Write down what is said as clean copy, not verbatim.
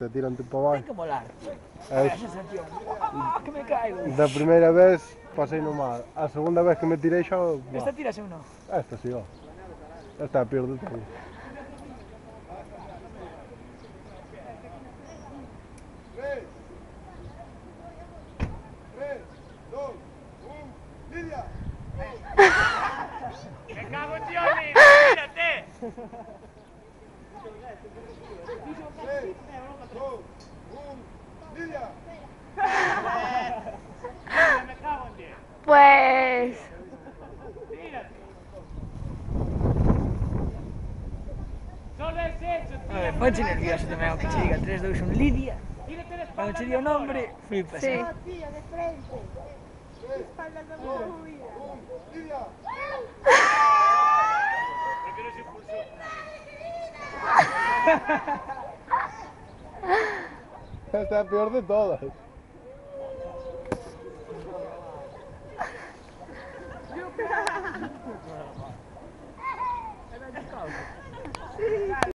Te tiran para abaixo. Ten que molar. É A sensación. Que me caigo. Da primeira vez pasei no mar. A segunda vez que me tirei xa... Esta tirase ou non? Esta sí, ó. Esta é a peor de todas. ¡Me cago en Dios, mírate! 3, 2, 1, ¡Lidia! ¡Me cago en Dios! Pues... ¡Tírate! Solo es eso, A ver, tío. ponche nervioso tamén, aunque che diga 3, 2, 1, Lidia. Tírate de Cando espalda che diga o de nombre, flipas. Sí. No, tío, de frente. Espalda de movida. ¡Lidia! Prefiero ese pulso. Esta é a peor de todas.